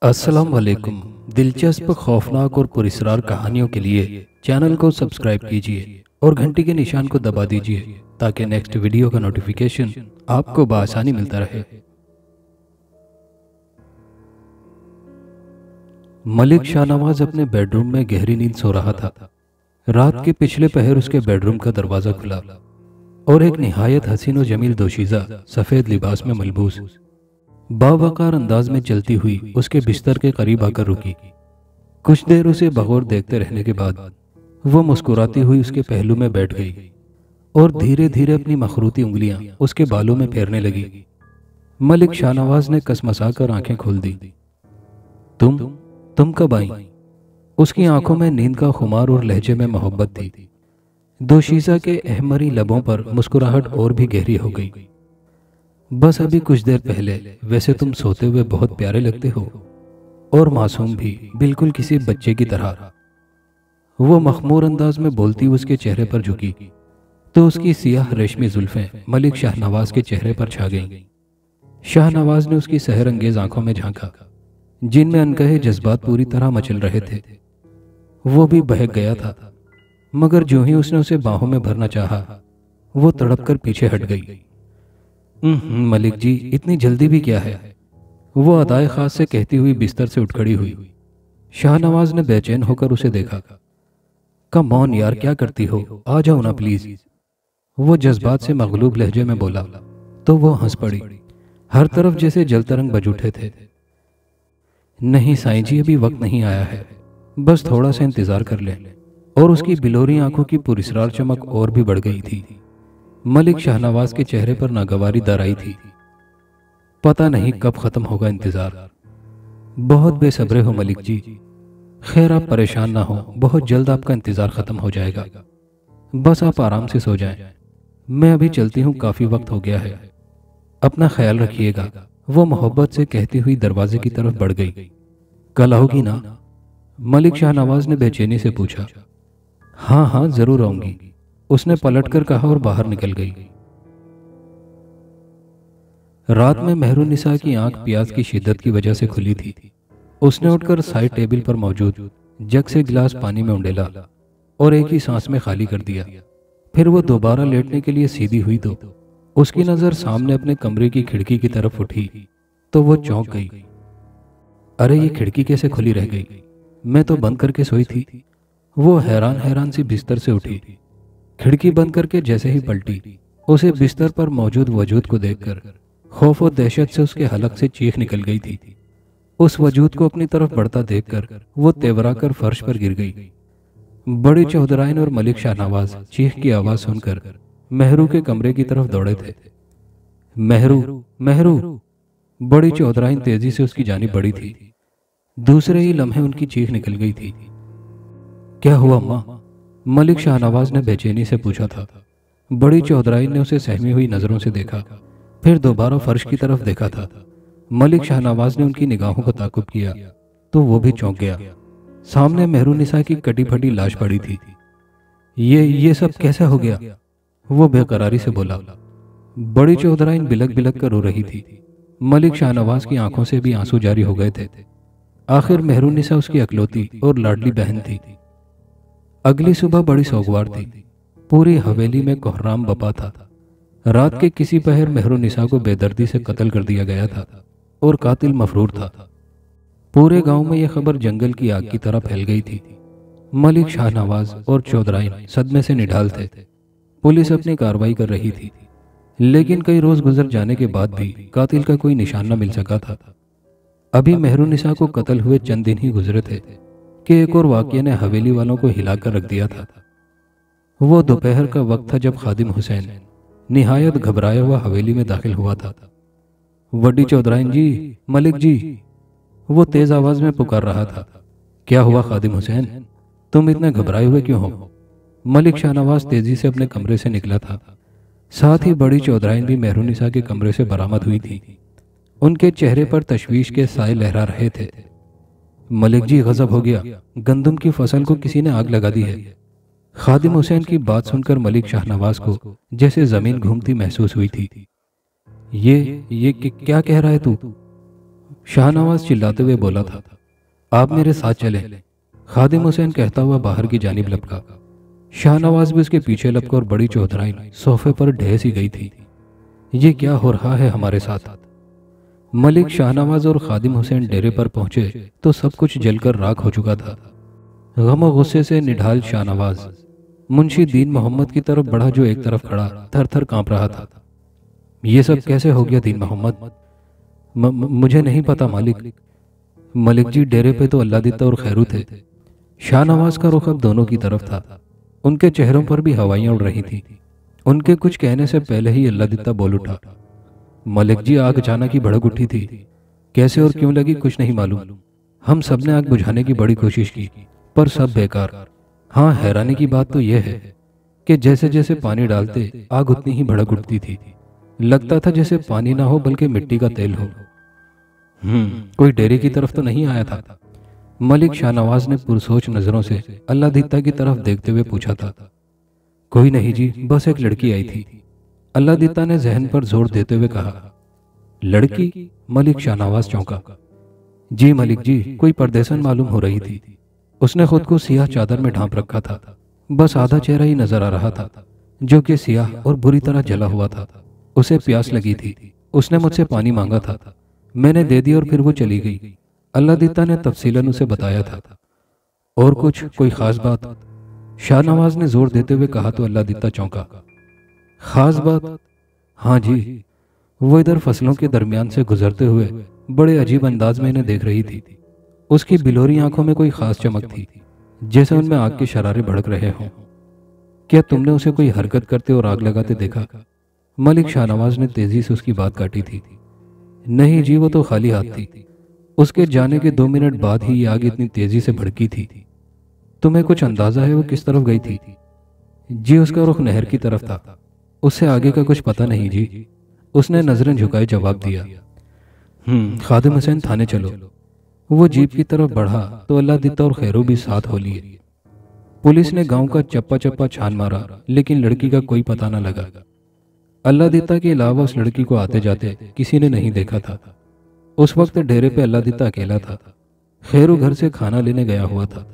अस्सलाम वालेकुम। दिलचस्प, खौफनाक और पुरस्रार कहानियों के लिए चैनल को सब्सक्राइब कीजिए और घंटी के निशान को दबा दीजिए ताकि नेक्स्ट वीडियो का नोटिफिकेशन आपको बआसानी मिलता रहे। मलिक शाहनवाज अपने बेडरूम में गहरी नींद सो रहा था। रात के पिछले पहर उसके बेडरूम का दरवाजा खुला और एक निहायत हसीन और जमील दोशीज़ा सफ़ेद लिबास में मलबूस बावकार अंदाज में चलती हुई उसके बिस्तर के करीब आकर रुकी। कुछ देर उसे बगौर देखते रहने के बाद वो मुस्कुराती हुई उसके पहलू में बैठ गई और धीरे धीरे अपनी मखरूती उंगलियां उसके बालों में फेरने लगी। मलिक शाहनवाज ने कसमसाकर आंखें खोल दी। तुम कब आई? उसकी आंखों में नींद का खुमार और लहजे में मोहब्बत थी। दोशीज़ा के अहमरी लबों पर मुस्कुराहट और भी गहरी हो गई। बस अभी कुछ देर पहले। वैसे तुम सोते हुए बहुत प्यारे लगते हो और मासूम भी, बिल्कुल किसी बच्चे की तरह। वो मखमूर अंदाज में बोलती उसके चेहरे पर झुकी तो उसकी सियाह रेशमी जुल्फें मलिक शाहनवाज के चेहरे पर छा गईं। शाहनवाज ने उसकी सहर अंगेज आंखों में झांका जिनमें अनकहे जज्बात पूरी तरह मचल रहे थे। वो भी बहक गया था, मगर जो ही उसने उसे बाहों में भरना चाहा वो तड़प कर पीछे हट गई। मलिक जी, इतनी जल्दी भी क्या है? वो अदाए खास से कहती हुई बिस्तर से उठ खड़ी हुई। शाहनवाज ने बेचैन होकर उसे देखा। कम ऑन यार, क्या करती हो? आ जाओ ना प्लीज। वो जज्बात से मगलूब लहजे में बोला तो वो हंस पड़ी। हर तरफ जैसे जल तरंग बज उठे थे। नहीं साईं जी, अभी वक्त नहीं आया है, बस थोड़ा सा इंतजार कर ले। और उसकी बिलोरी आंखों की पुरस्रार चमक और भी बढ़ गई थी। मलिक शाहनवाज के चेहरे पर नागवारी दराई थी। पता नहीं कब खत्म होगा इंतजार। बहुत बेसब्रे हो मलिक जी। खैर, आप परेशान ना हो, बहुत जल्द आपका इंतजार खत्म हो जाएगा। बस आप आराम से सो जाएं। मैं अभी चलती हूँ, काफी वक्त हो गया है। अपना ख्याल रखिएगा। वो मोहब्बत से कहती हुई दरवाजे की तरफ बढ़ गई। कल आओगी ना? मलिक शाहनवाज ने बेचैनी से पूछा। हाँ हाँ, जरूर आऊंगी, उसने पलटकर कहा और बाहर निकल गई। रात में मेहरुन्निसा की आंख प्यास की शिद्दत की वजह से खुली थी। उसने उठकर साइड टेबल पर मौजूद जग से गिलास पानी में उंडेला और एक ही सांस में खाली कर दिया। फिर वो दोबारा लेटने के लिए सीधी हुई तो उसकी नजर सामने अपने कमरे की खिड़की की तरफ उठी तो वो चौंक गई। अरे, ये खिड़की कैसे खुली रह गई? मैं तो बंद करके सोई थी। वो हैरान हैरान सी बिस्तर से उठी। खिड़की बंद करके जैसे ही पलटी, उसे बिस्तर पर मौजूद वजूद को देखकर खौफ और दहशत से उसके हलक से चीख निकल गई थी। उस वजूद को अपनी तरफ बढ़ता देखकर वो तेवरा कर फर्श पर गिर गई। बड़ी चौधराइन और मलिक शाहनवाज चीख की आवाज सुनकर मेहरू के कमरे की तरफ दौड़े थे। मेहरू, मेहरू! बड़ी चौधराइन तेजी से उसकी जानिब बढ़ी थी। दूसरे ही लम्हे उनकी चीख निकल गई थी। क्या हुआ अम्मा? मलिक शाहनवाज ने बेचैनी से पूछा था। बड़ी चौधराइन ने उसे सहमी हुई नजरों से देखा, फिर दोबारा फर्श की तरफ देखा था। मलिक शाहनवाज ने उनकी निगाहों को ताकुब किया तो वो भी चौंक गया। सामने मेहरुन्निसा की कटी फटी लाश पड़ी थी। ये सब कैसे हो गया? वो बेकरारी से बोला। बड़ी चौधराइन बिलक बिलक कर रो रही थी। मलिक शाहनवाज की आंखों से भी आंसू जारी हो गए थे। आखिर मेहरुन्निसा उसकी अकलौती और लाडली बहन थी। अगली सुबह बड़ी सोगवार थी। पूरी हवेली में कोहराम बपा था। रात के किसी पहर मेहरुन्निसा को बेदर्दी से कत्ल कर दिया गया था और कातिल मफरूर था। पूरे गांव में यह खबर जंगल की आग की तरह फैल गई थी। मलिक शाहनवाज और चौधराइन सदमे से निढाल थे। पुलिस अपनी कार्रवाई कर रही थी, लेकिन कई रोज गुजर जाने के बाद भी कातिल का कोई निशान न मिल सका था। अभी मेहरुन्निसा को कत्ल हुए चंद दिन ही गुजरे थे कि एक और वाक़या ने हवेली वालों को हिलाकर रख दिया था। वो दोपहर का वक्त था जब खादिम हुसैन निहायत घबराया हुआ हवेली में दाखिल हुआ था। वड्डी चौधराइन जी, मलिक जी! वो तेज आवाज में पुकार रहा था। क्या हुआ खादिम हुसैन, तुम इतने घबराए हुए क्यों हो? मलिक शाहनवाज तेजी से अपने कमरे से निकला था। साथ ही बड़ी चौधराइन भी मेहरुन्निसा के कमरे से बरामद हुई थी। उनके चेहरे पर तशवीश के साए लहरा रहे थे। मलिक जी, गजब हो गया, गंदम की फसल को किसी ने आग लगा दी है। खादिम हुसैन की बात सुनकर मलिक शाहनवाज को जैसे जमीन घूमती महसूस हुई थी। ये क्या कह रहा है तू? शाहनवाज चिल्लाते हुए बोला था, आप मेरे साथ चलें। खादिम हुसैन कहता हुआ बाहर की जानिब लपका। शाहनवाज भी उसके पीछे लपका और बड़ी चौधराई सोफे पर ढह सी गई थी। ये क्या हो रहा है हमारे साथ? मलिक, शाहनवाज और खादिम हुसैन डेरे पर पहुंचे तो सब कुछ जलकर राख हो चुका था। गम और गुस्से से निढाल शाहनवाज मुंशी दीन मोहम्मद की तरफ बढ़ा, जो एक तरफ खड़ा थर थर कांप रहा था। ये सब कैसे हो गया दीन मोहम्मद? मुझे नहीं पता मालिक। मलिक जी, डेरे पे तो अल्लादित्ता और खैरू थे। शाहनवाज का रुख अब दोनों की तरफ था। उनके चेहरों पर भी हवाइयां उड़ रही थीं। उनके कुछ कहने से पहले ही अल्लादित्ता बोल उठा, मलिक जी, आग अचानक ही भड़क उठी थी। कैसे और क्यों लगी कुछ नहीं मालूम। हम सब ने आग बुझाने की बड़ी कोशिश की, पर सब बेकार। हाँ, हैरानी की बात तो यह है कि जैसे जैसे पानी डालते आग उतनी ही भड़क उठती थी। लगता था जैसे पानी ना हो बल्कि मिट्टी का तेल हो। कोई डेरे की तरफ तो नहीं आया था? मलिक, शाहनवाज ने पुरसोच नजरों से अल्लादित्ता की तरफ देखते हुए पूछा था। कोई नहीं जी, बस एक लड़की आई थी। अल्लादित्ता ने जहन पर जोर देते हुए कहा। लड़की? मलिक, शाहनवाज चौंका। जी मलिक जी, कोई परदेसन मालूम हो रही थी। उसने खुद को सियाह चादर में ढांप रखा था। बस आधा चेहरा ही नजर आ रहा था, जो कि सियाह और बुरी तरह जला हुआ था। उसे प्यास लगी थी। उसने मुझसे पानी मांगा था। मैंने दे दिया और फिर वो चली गई। अल्लादित्ता ने तफसीलन उसे बताया था। और कुछ, कोई खास बात? शाहनवाज ने जोर देते हुए कहा तो अल्लादित्ता चौंका। खास बात? हाँ जी, वो इधर फसलों के दरमियान से गुजरते हुए बड़े अजीब अंदाज में इन्हें देख रही थी। उसकी बिलोरी आंखों में कोई खास चमक थी, जैसे उनमें आग के शरारे भड़क रहे हों। क्या तुमने उसे कोई हरकत करते और आग लगाते देखा? मलिक, शाहनवाज ने तेजी से उसकी बात काटी थी। नहीं जी, वो तो खाली हाथ थी। उसके जाने के 2 मिनट बाद ही ये आग इतनी तेजी से भड़की थी। तुम्हें कुछ अंदाजा है वो किस तरफ गई थी? जी, उसका रुख नहर की तरफ था। उससे आगे का कुछ पता नहीं जी। उसने नजरें झुकाए जवाब दिया। खादिम हुसैन, थाने चलो। वो जीप की तरफ बढ़ा तो अल्लादित्ता और खैरू भी साथ हो लिए। पुलिस ने गांव का चप्पा चप्पा छान मारा, लेकिन लड़की का कोई पता न लगा। अल्लादित्ता के अलावा उस लड़की को आते जाते किसी ने नहीं देखा था। उस वक्त डेरे पे अल्लादित्ता अकेला था। खैरू घर से खाना लेने गया हुआ था।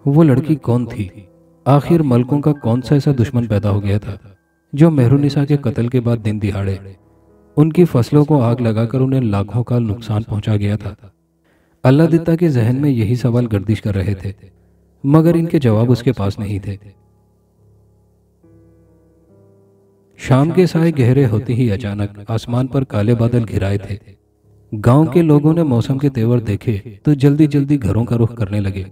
वो लड़की कौन थी? आखिर मलकों का कौन सा ऐसा दुश्मन पैदा हो गया था जो मेहरुनिसा के कत्ल के बाद दिन दिहाड़े उनकी फसलों को आग लगाकर उन्हें लाखों का नुकसान पहुंचा गया था? अल्लादित्ता के जहन में यही सवाल गर्दिश कर रहे थे, मगर इनके जवाब उसके पास नहीं थे। शाम के साए गहरे होते ही अचानक आसमान पर काले बादल घिराए थे। गांव के लोगों ने मौसम के तेवर देखे तो जल्दी जल्दी घरों का रुख करने लगे।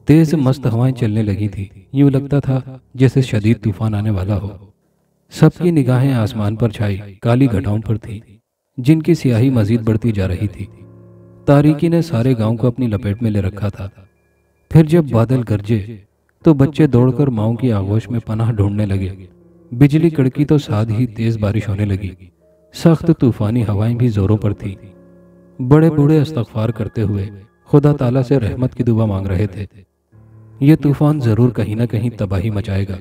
तेज मस्त हवाएं चलने लगी थी। यूं लगता था जैसे शदीद तूफान आने वाला हो। सबकी निगाहें आसमान पर छाई काली घटाओं पर थी, जिनकी स्याही मजीद बढ़ती जा रही थी। तारीकी ने सारे गांव को अपनी लपेट में ले रखा था। फिर जब बादल गरजे तो बच्चे दौड़कर माओं की आगोश में पनाह ढूंढने लगे। बिजली कड़की तो साथ ही तेज बारिश होने लगी। सख्त तूफानी हवाएं भी जोरों पर थी। बड़े बूढ़े इस्तगफार करते हुए खुदा ताला से रहमत की दुआ मांग रहे थे। ये तूफान जरूर कहीं ना कहीं तबाही मचाएगा।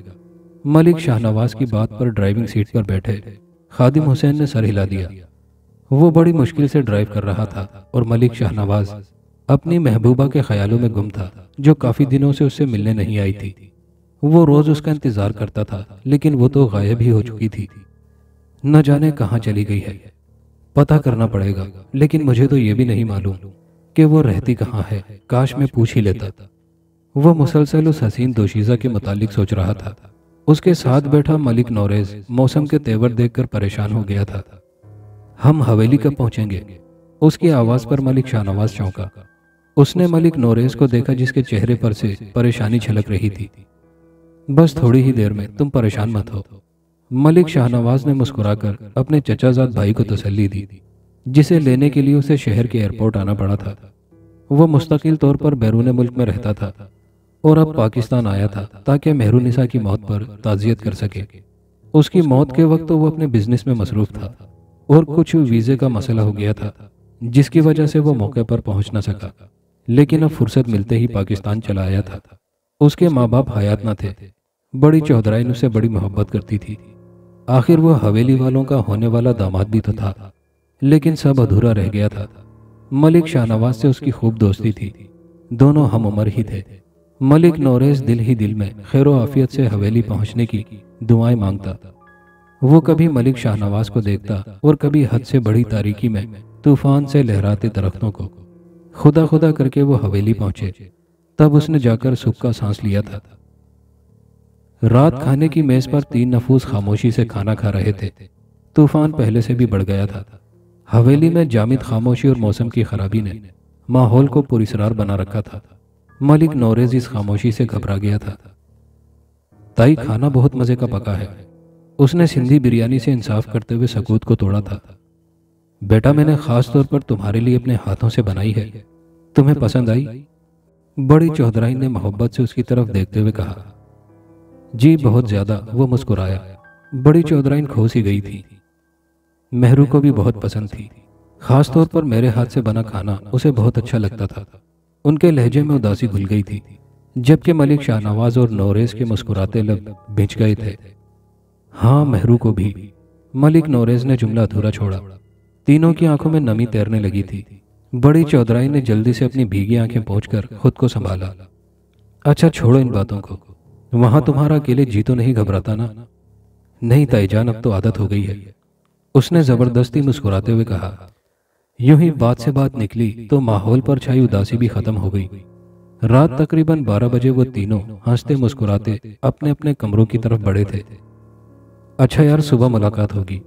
मलिक शाहनवाज की बात पर ड्राइविंग सीट पर बैठे खादिम हुसैन ने सर हिला दिया। वो बड़ी मुश्किल से ड्राइव कर रहा था और मलिक शाहनवाज अपनी महबूबा के ख्यालों में गुम था, जो काफी दिनों से उससे मिलने नहीं आई थी। वो रोज उसका इंतजार करता था, लेकिन वो तो गायब ही हो चुकी थी। न जाने कहाँ चली गई है। पता करना पड़ेगा, लेकिन मुझे तो ये भी नहीं मालूम कि वो रहती कहाँ है। काश मैं पूछ ही लेता। वो मुसलसल उस हसीन दोशीज़ा के मुतालिक सोच रहा था। उसके साथ बैठा मलिक नौरेज मौसम के तेवर देखकर परेशान हो गया था। हम हवेली कब पहुंचेंगे? उसकी आवाज पर मलिक शाहनवाज चौंका। उसने मलिक नौरेज को देखा, जिसके चेहरे पर से परेशानी झलक रही थी। बस थोड़ी ही देर में, तुम परेशान मत हो। मलिक शाहनवाज ने मुस्कुराकर अपने चचाजाद भाई को तसल्ली दी, जिसे लेने के लिए उसे शहर के एयरपोर्ट आना पड़ा था। वो मुस्तकिल तौर पर बैरून मुल्क में रहता था और अब पाकिस्तान आया था ताकि मेहरुनिसा की मौत पर ताज़ियत कर सके। उसकी मौत के वक्त तो वो अपने बिजनेस में मसरूफ था और कुछ वीज़े का मसला हो गया था, जिसकी वजह से वो मौके पर पहुंच न सका। लेकिन अब फुर्सत मिलते ही पाकिस्तान चला आया था। उसके माँ बाप हयात न थे। बड़ी चौधराइन उससे बड़ी मोहब्बत करती थी। आखिर वो हवेली वालों का होने वाला दामाद भी तो था, लेकिन सब अधूरा रह गया था। मलिक शाहनवाज से उसकी खूब दोस्ती थी। दोनों हम उम्र ही थे। मलिक नौरेज दिल ही दिल में खैर आफियत से हवेली पहुंचने की दुआएं मांगता। वो कभी मलिक शाहनवाज को देखता और कभी हद से बड़ी तारीकी में तूफान से लहराते दरख्तों को। खुदा खुदा करके वो हवेली पहुंचे, तब उसने जाकर सुख का सांस लिया था। रात खाने की मेज पर 3 नफूस खामोशी से खाना खा रहे थे। तूफान पहले से भी बढ़ गया था। हवेली में जामिद खामोशी और मौसम की खराबी ने माहौल को पुरस्रार बना रखा था। मलिक नौरेज इस खामोशी से घबरा गया था। ताई, खाना बहुत मजे का पका है। उसने सिंधी बिरयानी से इंसाफ करते हुए सकूत को तोड़ा था। बेटा, मैंने खास तौर पर तुम्हारे लिए अपने हाथों से बनाई है, तुम्हें पसंद आई? बड़ी चौधराई ने मोहब्बत से उसकी तरफ देखते हुए कहा। जी बहुत ज्यादा, वो मुस्कुराया। बड़ी चौधराइन खो सी गई थी। मेहरू को भी बहुत पसंद थी, खास तौर पर मेरे हाथ से बना खाना उसे बहुत अच्छा लगता था। उनके लहजे में उदासी घुल गई थी, जबकि मलिक शाहनवाज और नौरेज के मुस्कुराते लब भिंच गए थे। हाँ, मेहरू को भी। मलिक नौरेज ने जुमला अधूरा छोड़ा। तीनों की आंखों में नमी तैरने लगी थी। बड़ी चौधराई ने जल्दी से अपनी भीगी आंखें पोंछकर खुद को संभाला। अच्छा छोड़ो इन बातों को, वहां तुम्हारा अकेले जी तो नहीं घबराता ना? नहीं ताईजान, अब तो आदत हो गई है, उसने जबरदस्ती मुस्कुराते हुए कहा। यूं ही बात से बात निकली तो माहौल पर छाई उदासी भी खत्म हो गई। रात तकरीबन 12 बजे वो तीनों हंसते मुस्कुराते अपने अपने कमरों की तरफ बढ़े थे। अच्छा यार, सुबह मुलाकात होगी,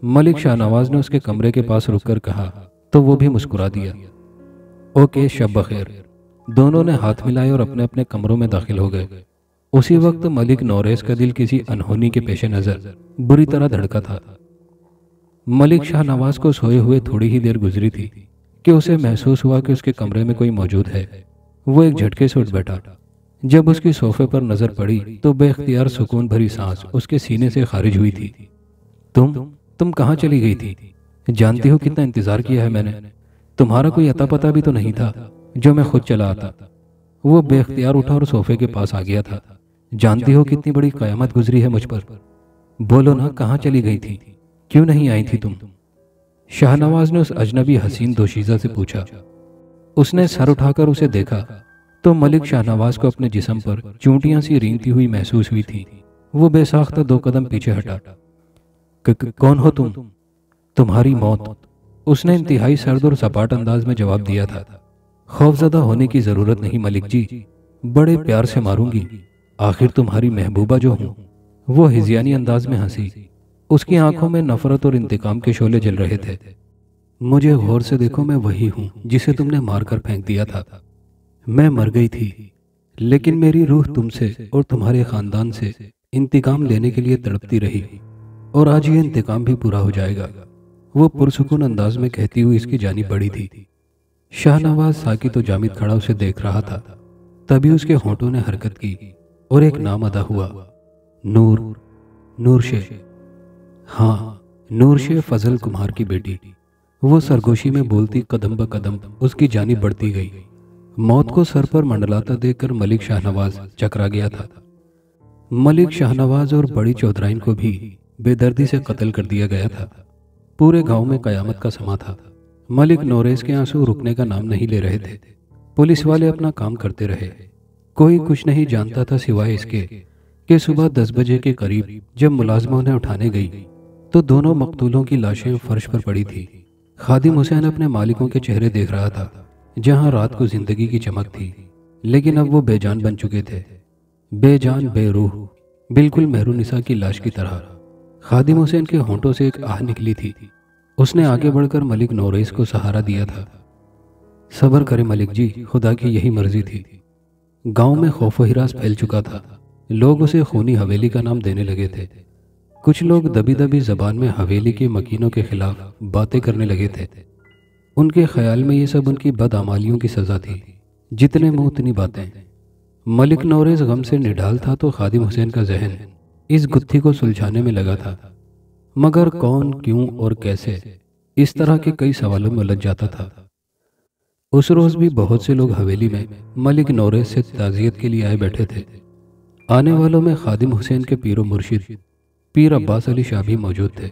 मलिक शाहनवाज ने उसके कमरे के पास रुककर कहा, तो वो भी मुस्कुरा दिया। ओके, शब बखैर। दोनों ने हाथ मिलाए और अपने अपने कमरों में दाखिल हो गए। उसी वक्त मलिक नौरेज का दिल किसी अनहोनी के पेश नजर बुरी तरह धड़का था। मलिक शाहनवाज को सोए हुए थोड़ी ही देर गुजरी थी कि उसे महसूस हुआ कि उसके कमरे में कोई मौजूद है। वो एक झटके से उठ बैठा। जब उसकी सोफे पर नजर पड़ी तो बेख्तियार सुकून भरी सांस उसके सीने से खारिज हुई थी। तुम कहाँ चली गई थी? जानती हो कितना इंतजार किया है मैंने। तुम्हारा कोई अता पता भी तो नहीं था जो मैं खुद चला आता। वो बेख्तियार उठा और सोफे के पास आ गया था। जानती हो कितनी बड़ी कयामत गुजरी है मुझ पर। बोलो ना, कहाँ चली गई थी? क्यों नहीं आई थी तुम? शाहनवाज ने उस अजनबी हसीन दोशीजा से पूछा। उसने सर उठाकर उसे देखा तो मलिक शाहनवाज को अपने जिस्म पर चूंटियां सी रेंगती हुई महसूस हुई थी। वो बेसाख्ता 2 कदम पीछे हटा। कौन हो तुम? तुम्हारी मौत, उसने इंतहाई सर्द और सपाट अंदाज में जवाब दिया था। खौफजदा होने की जरूरत नहीं मलिक जी, बड़े प्यार से मारूंगी, आखिर तुम्हारी महबूबा जो हूं। वो हिजियानी अंदाज में हंसी। उसकी आंखों में नफरत और इंतकाम के शोले जल रहे थे। मुझे गौर से देखो, मैं वही हूं जिसे तुमने मारकर फेंक दिया था। मैं मर गई थी, लेकिन मेरी रूह तुमसे और तुम्हारे खानदान से इंतकाम लेने के लिए तड़पती रही, और आज ये इंतकाम भी पूरा हो जाएगा। वो पुरसुकून अंदाज में कहती हुई इसकी जानिब बढ़ी थी। शाहनवाज साकित तो जामिद खड़ा उसे देख रहा था। तभी उसके होंठों ने हरकत की और एक नाम अदा हुआ। नूरशे। हाँ, नूरशे फजल कुमार की बेटी। वो सरगोशी में बोलती कदम ब कदम उसकी जानिब बढ़ती गई। मौत को सर पर मंडलाता देखकर मलिक शाहनवाज चकरा गया था। मलिक शाहनवाज और बड़ी चौधराइन को भी बेदर्दी से कत्ल कर दिया गया था। पूरे गांव में कयामत का समा था। मलिक नौरेज के आंसू रुकने का नाम नहीं ले रहे थे। पुलिस वाले अपना काम करते रहे। कोई कुछ नहीं जानता था सिवाय इसके कि सुबह 10 बजे के करीब जब मुलाजमा उन्हें उठाने गई तो दोनों मकतूलों की लाशें फर्श पर पड़ी थी। खादिम हुसैन अपने मालिकों के चेहरे देख रहा था। जहां रात को जिंदगी की चमक थी, लेकिन अब वो बेजान बन चुके थे। बेजान, बेरूह, बिल्कुल मेहरुनिसा की लाश की तरह। खादिम हुसैन के होंठों से एक आह निकली थी। उसने आगे बढ़कर मलिक नौरेज को सहारा दिया था। सब्र करें मलिक जी, खुदा की यही मर्जी थी। गांव में खौफ हिरास फैल चुका था। लोग उसे खूनी हवेली का नाम देने लगे थे। कुछ लोग दबी दबी जबान में हवेली के मकीनों के खिलाफ बातें करने लगे थे। उनके ख्याल में ये सब उनकी बदआमालियों की सजा थी। जितने मुंह उतनी बातें। मलिक नौरेज गम से निढाल था तो खादिम हुसैन का जहन इस गुत्थी को सुलझाने में लगा था। मगर कौन, क्यों और कैसे, इस तरह के कई सवालों में उलझ जाता था। उस रोज भी बहुत से लोग हवेली में मलिक नौरेज से ताजियत के लिए आए बैठे थे। आने वालों में खादिम हुसैन के पीरो मुर्शिद पीर अब्बास अली शाह भी मौजूद थे,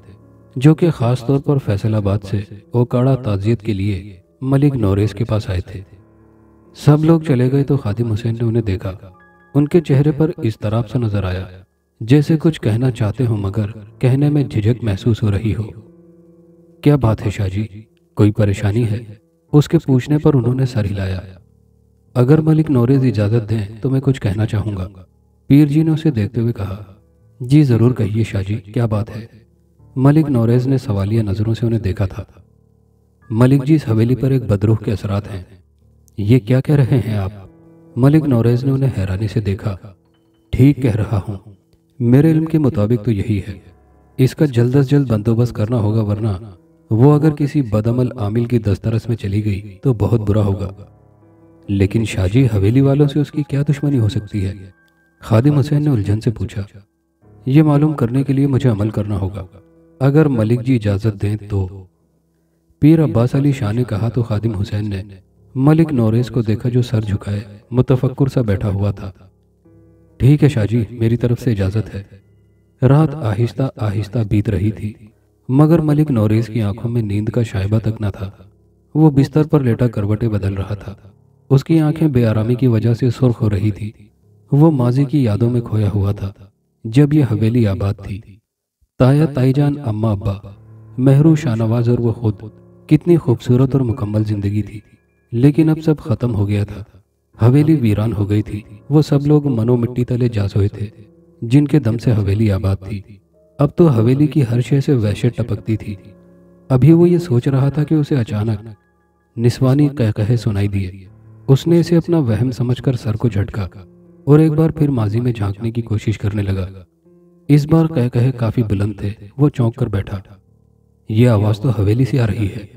जो कि खास तौर पर फैसलाबाद से ओकाड़ा ताजियत के लिए मलिक नौरेज के पास आए थे। सब लोग चले गए तो खादिम हुसैन ने उन्हें देखा। उनके चेहरे पर इस तरह सा नजर आया जैसे कुछ कहना चाहते हो मगर कहने में झिझक महसूस हो रही हो। क्या बात है शाहजी, कोई परेशानी है? उसके पूछने पर उन्होंने सर हिलाया। अगर मलिक नौरेज इजाजत दें तो मैं कुछ कहना चाहूंगा। पीर जी ने उसे देखते हुए कहा। जी जरूर कहिए शाहजी, क्या बात है? मलिक नौरेज ने सवालिया नजरों से उन्हें देखा था। मलिक जी, इस हवेली पर एक बदरूह के असरात हैं। ये क्या कह रहे हैं आप? मलिक नौरेज ने उन्हें हैरानी से देखा। ठीक कह रहा हूँ, मेरे इल्म के मुताबिक तो यही है। इसका जल्द अज जल्द बंदोबस्त करना होगा, वरना वो अगर किसी बदअमल आमिल की दस्तरस में चली गई तो बहुत बुरा होगा। लेकिन शाहजी, हवेली वालों से उसकी क्या दुश्मनी हो सकती है? खादिम हुसैन ने उलझन से पूछा। ये मालूम करने के लिए मुझे अमल करना होगा, अगर मलिक जी इजाजत दें तो। पीर अब्बास अली शाह ने कहा तो खादिम हुसैन ने मलिक नौरेज को देखा जो सर झुकाए मुतफक्कुर सा बैठा हुआ था। ठीक है शाहजी, मेरी तरफ से इजाजत है। रात आहिस्ता आहिस्ता बीत रही थी मगर मलिक नौरेज की आंखों में नींद का शायबा तक न था। वो बिस्तर पर लेटा करवटें बदल रहा था। उसकी आंखें बेआरामी की वजह से सुर्ख हो रही थी। वो माजी की यादों में खोया हुआ था जब यह हवेली आबाद थी। ताया, ताईजान, अम्मा अब्बा, मेहरू, शाहनवाज और वो खुद, कितनी खूबसूरत और मुकम्मल जिंदगी थी। लेकिन अब सब खत्म हो गया था। हवेली वीरान हो गई थी। वो सब लोग मनो मिट्टी तले जा सोए थे जिनके दम से हवेली आबाद थी। अब तो हवेली की हर शय से वहशत टपकती थी। अभी वो ये सोच रहा था कि उसे अचानक निस्वानी कहकहे सुनाई दिए। उसने इसे अपना वहम समझकर सर को झटका और एक बार फिर माजी में झांकने की कोशिश करने लगा। इस बार कहकहे काफी बुलंद थे। वो चौंक कर बैठा। ये आवाज तो हवेली से आ रही है।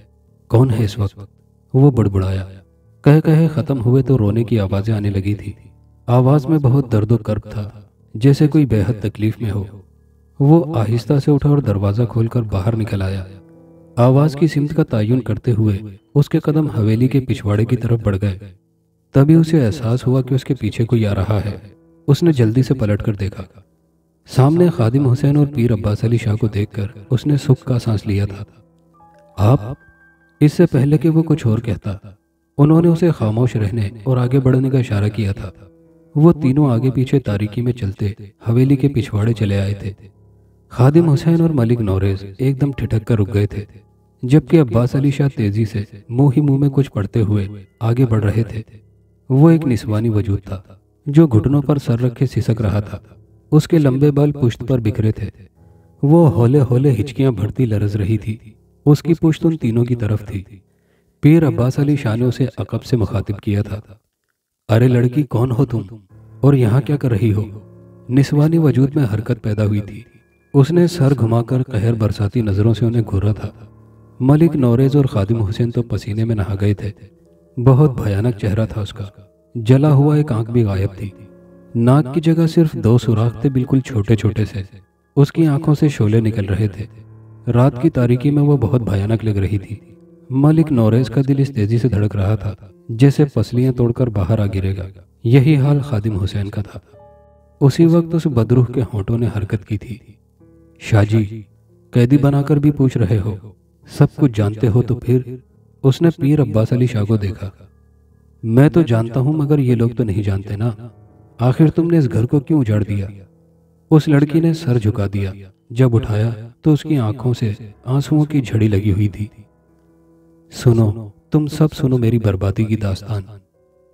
कौन है इस वक्त? वो बुड़बुड़ाया। कहकहे खत्म हुए तो रोने की आवाजें आने लगी थी। आवाज में बहुत दर्द और कर्ब था, जैसे कोई बेहद तकलीफ में हो। वो आहिस्ता से उठा और दरवाजा खोलकर बाहर निकल आया। आवाज की सिमत का तयन करते हुए उसके कदम हवेली के पिछवाड़े की तरफ बढ़ गए। तभी उसे एहसास हुआ कि उसके पीछे कोई आ रहा है। उसने जल्दी से पलटकर देखा। सामने खादिम हुसैन और पीर अब्बास अली शाह को देखकर उसने सुख का सांस लिया था। आप? इससे पहले कि वो कुछ और कहता, उन्होंने उसे खामोश रहने और आगे बढ़ने का इशारा किया था। वो तीनों आगे पीछे तारीकी में चलते हवेली के पिछवाड़े चले आए थे। खादिम हुसैन और मलिक नौरेज एकदम ठिठक कर रुक गए थे, जबकि अब्बास अली शाह तेजी से मुंह ही मुंह में कुछ पढ़ते हुए आगे बढ़ रहे थे। वो एक निस्वानी वजूद था जो घुटनों पर सर रखे सिसक रहा था। उसके लंबे बाल पुश्त पर बिखरे थे। वो हौले हौले हिचकियां भरती लरज रही थी। उसकी पुश्त उन तीनों की तरफ थी। पीर अब्बास अली शाह ने उसे अकब से मुखातिब किया था। अरे लड़की, कौन हो तुम और यहाँ क्या कर रही हो? निस्वानी वजूद में हरकत पैदा हुई थी। उसने सर घुमाकर कहर बरसाती नजरों से उन्हें घूरा था। मलिक नौरेज और खादिम हुसैन तो पसीने में नहा गए थे। बहुत भयानक चेहरा था उसका। जला हुआ एक आंख भी गायब थी। नाक की जगह सिर्फ 2 सुराख थे, बिल्कुल छोटे छोटे से। उसकी आंखों से शोले निकल रहे थे। रात की तारीकी में वो बहुत भयानक लग रही थी। मलिक नौरेज का दिल इस तेजी से धड़क रहा था जैसे पसलियां तोड़कर बाहर आ गिरेगा। यही हाल खादिम हुसैन का था। उसी वक्त उस बदरूह के होंठों ने हरकत की थी। शाहजी, कैदी बनाकर भी पूछ रहे हो? सब कुछ जानते हो तो फिर? उसने पीर अब्बास अली शाह को देखा। मैं तो जानता हूं मगर ये लोग तो नहीं जानते ना। आखिर तुमने इस घर को क्यों उजाड़ दिया? उस लड़की ने सर झुका दिया। जब उठाया तो उसकी आंखों से आंसुओं की झड़ी लगी हुई थी। सुनो, तुम सब सुनो मेरी बर्बादी की दास्तान।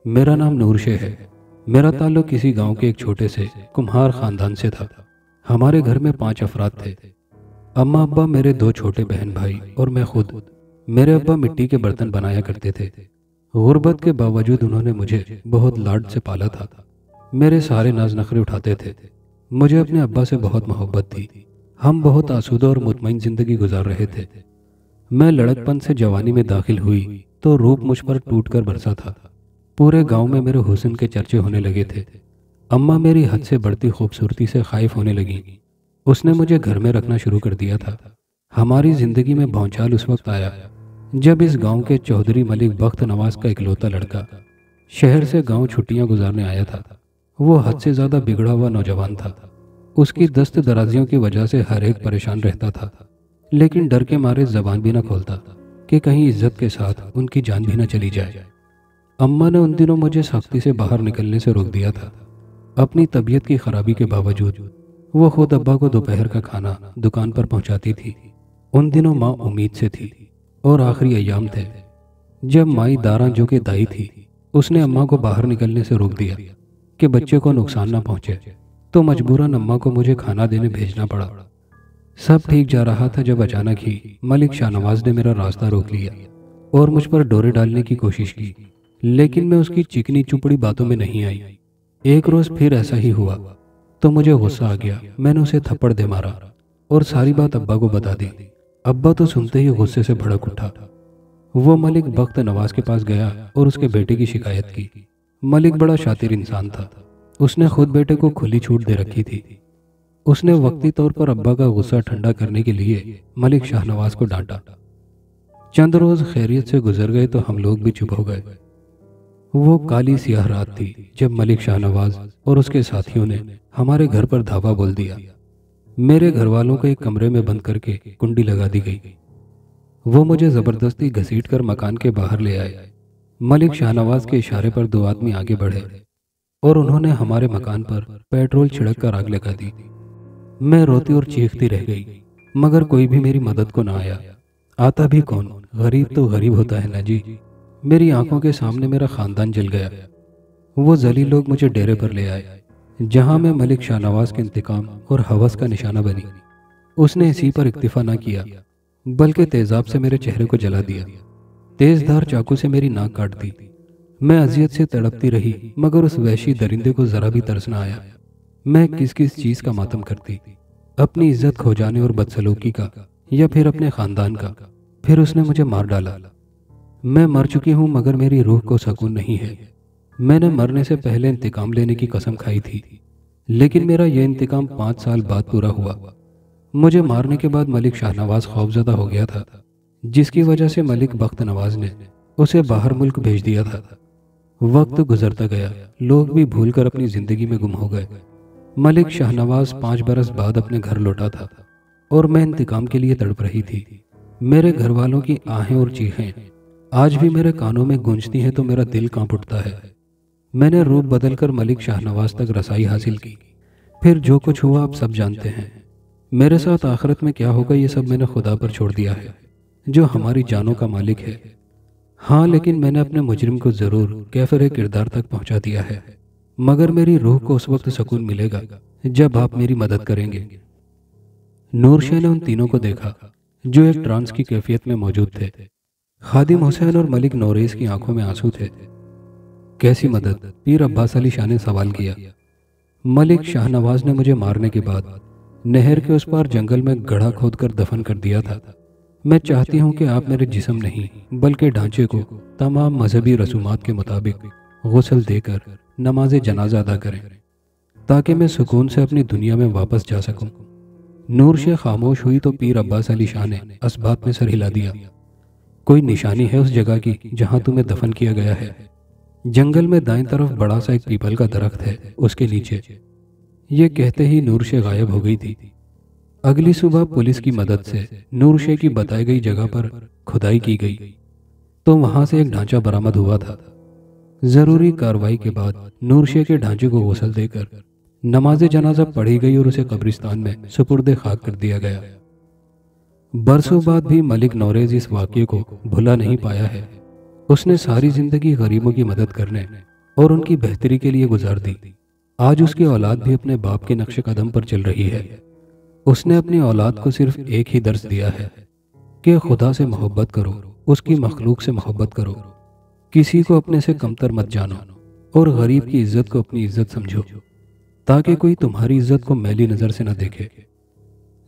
मेरा नाम नूरशेह है। मेरा ताल्लुक किसी गांव के एक छोटे से कुम्हार खानदान से था। हमारे घर में 5 अफराद थे। अम्मा अब्बा, मेरे 2 छोटे बहन भाई और मैं खुद। मेरे अब्बा मिट्टी के बर्तन बनाया करते थे। गुर्बत के बावजूद उन्होंने मुझे बहुत लाड से पाला था। मेरे सारे नाज नखरे उठाते थे। मुझे अपने अब्बा से बहुत मोहब्बत थी। हम बहुत आसूदा और मुतमईन जिंदगी गुजार रहे थे। मैं लड़कपन से जवानी में दाखिल हुई तो रूप मुझ पर टूट कर बरसा था। पूरे गांव में मेरे हुस्न के चर्चे होने लगे थे। अम्मा मेरी हद से बढ़ती खूबसूरती से खाइफ होने लगी। उसने मुझे घर में रखना शुरू कर दिया था। हमारी जिंदगी में भौचाल उस वक्त आया जब इस गांव के चौधरी मलिक बख्त नवाज का इकलौता लड़का शहर से गांव छुट्टियां गुजारने आया था। वो हद से ज्यादा बिगड़ा हुआ नौजवान था। उसकी दस्त दराजियों की वजह से हर एक परेशान रहता था, लेकिन डर के मारे जबान भी न खोलता। कि कहीं इज्जत के साथ उनकी जान भी न चली जाए। अम्मा ने उन दिनों मुझे सख्ती से बाहर निकलने से रोक दिया था। अपनी तबीयत की खराबी के बावजूद वो खुद अब्बा को दोपहर का खाना दुकान पर पहुंचाती थी। उन दिनों माँ उम्मीद से थी और आखिरी अय्याम थे जब माई दारा जो कि दाई थी, उसने अम्मा को बाहर निकलने से रोक दिया कि बच्चे को नुकसान न पहुंचे, तो मजबूरन अम्मा को मुझे खाना देने भेजना पड़ा। सब ठीक जा रहा था जब अचानक ही मलिक शाहनवाज ने मेरा रास्ता रोक लिया और मुझ पर डोरे डालने की कोशिश की, लेकिन मैं उसकी चिकनी चुपड़ी बातों में नहीं आई। एक रोज फिर ऐसा ही हुआ तो मुझे गुस्सा आ गया। मैंने उसे थप्पड़ दे मारा और सारी बात अब्बा को बता दी। अब्बा तो सुनते ही गुस्से से भड़क उठा। वो मलिक बख्त नवाज के पास गया और उसके बेटे की शिकायत की। मलिक बड़ा शातिर इंसान था। उसने खुद बेटे को खुली छूट दे रखी थी। उसने वक्ती तौर पर अब्बा का गुस्सा ठंडा करने के लिए मलिक शाहनवाज को डांटा। चंद रोज खैरियत से गुजर गए तो हम लोग भी चुप हो गए। वो काली सियाह रात थी जब मलिक शाहनवाज और उसके साथियों ने हमारे घर पर धावा बोल दिया। मेरे घर वालों को एक कमरे में बंद करके कुंडी लगा दी गई। वो मुझे जबरदस्ती घसीटकर मकान के बाहर ले आए। मलिक शाहनवाज के इशारे पर दो आदमी आगे बढ़े और उन्होंने हमारे मकान पर पेट्रोल छिड़क कर आग लगा दी। मैं रोती और चीखती रह गई, मगर कोई भी मेरी मदद को ना आया। आता भी कौन, गरीब तो गरीब होता है ना जी। मेरी आंखों के सामने मेरा खानदान जल गया। वो जलील लोग मुझे डेरे पर ले आए जहां मैं मलिक शाहनवाज के इंतकाम और हवस का निशाना बनी। उसने इसी पर इक्तिफा ना किया बल्कि तेजाब से मेरे चेहरे को जला दिया। तेजधार चाकू से मेरी नाक काट दी। मैं अजियत से तड़पती रही, मगर उस वहशी दरिंदे को जरा भी तरस ना आया। मैं किस किस चीज का मातम करती, अपनी इज्जत खो जाने और बदसलूकी का, या फिर अपने खानदान का। फिर उसने मुझे मार डाला। मैं मर चुकी हूं मगर मेरी रूह को सुकून नहीं है। मैंने मरने से पहले इंतकाम लेने की कसम खाई थी, लेकिन मेरा यह इंतकाम 5 साल बाद पूरा हुआ। मुझे मारने के बाद मलिक शाहनवाज खौफजदा हो गया था, जिसकी वजह से मलिक बख्त नवाज ने उसे बाहर मुल्क भेज दिया था। वक्त गुजरता गया, लोग भी भूलकर अपनी जिंदगी में गुम हो गए। मलिक शाहनवाज 5 बरस बाद अपने घर लौटा था और मैं इंतकाम के लिए तड़प रही थी। मेरे घर वालों की आहें और चीखें आज भी मेरे कानों में गूंजती हैं तो मेरा दिल कांप उठता है। मैंने रूप बदलकर मलिक शाहनवाज तक रसाई हासिल की। फिर जो कुछ हुआ आप सब जानते हैं। मेरे साथ आखिरत में क्या होगा ये सब मैंने खुदा पर छोड़ दिया है, जो हमारी जानों का मालिक है। हाँ, लेकिन मैंने अपने मुजरिम को जरूर कैफरे किरदार तक पहुंचा दिया है, मगर मेरी रूह को उस वक्त सुकून मिलेगा जब आप मेरी मदद करेंगे। नूरशाह ने उन तीनों को देखा जो एक ट्रांस की कैफियत में मौजूद थे। खादिम हुसैन और मलिक नौरेज की आंखों में आंसू थे। कैसी मदद? पीर अब्बास अली शाह ने सवाल किया। मलिक शाहनवाज ने मुझे मारने के बाद नहर के उस पार जंगल में गड्ढा खोदकर दफन कर दिया था। मैं चाहती हूँ कि आप मेरे जिस्म नहीं बल्कि ढांचे को तमाम मजहबी रसूमात के मुताबिक गुस्ल देकर नमाज जनाजा अदा करें, ताकि मैं सुकून से अपनी दुनिया में वापस जा सकूं। नूरशाह खामोश हुई तो पीर अब्बास अली शाह ने असबात में सर हिला दिया। कोई निशानी है उस जगह की जहां तुम्हें दफन किया गया है? जंगल में दाएं तरफ बड़ा सा एक पीपल का दरख्त है, उसके नीचे। ये कहते ही नूरशाह गायब हो गई थी। अगली सुबह पुलिस की मदद से नूरशाह की बताई गई जगह पर खुदाई की गई तो वहां से एक ढांचा बरामद हुआ था। जरूरी कार्रवाई के बाद नूरशाह के ढांचे को गुस्ल देकर नमाज जनाजा पढ़ी गई और उसे कब्रिस्तान में सुपुर्द खाक कर दिया गया। बरसों बाद भी मलिक नौरेज इस वाक़ये को भुला नहीं पाया है। उसने सारी जिंदगी गरीबों की मदद करने और उनकी बेहतरी के लिए गुजार दी। आज उसकी औलाद भी अपने बाप के नक्शे कदम पर चल रही है। उसने अपनी औलाद को सिर्फ एक ही दर्स दिया है कि खुदा से मोहब्बत करो, उसकी मखलूक से मोहब्बत करो, किसी को अपने से कमतर मत जानो और गरीब की इज्जत को अपनी इज्जत समझो, ताकि कोई तुम्हारी इज्जत को मैली नज़र से न देखे।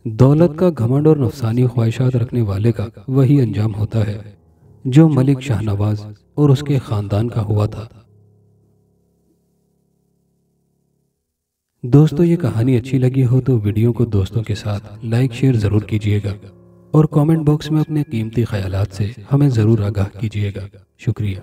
दौलत का घमंड और नफसानी ख्वाहिशात रखने वाले का वही अंजाम होता है जो मलिक शाहनवाज और उसके खानदान का हुआ था। दोस्तों, ये कहानी अच्छी लगी हो तो वीडियो को दोस्तों के साथ लाइक शेयर ज़रूर कीजिएगा और कमेंट बॉक्स में अपने कीमती ख्यालात से हमें ज़रूर आगाह कीजिएगा। शुक्रिया।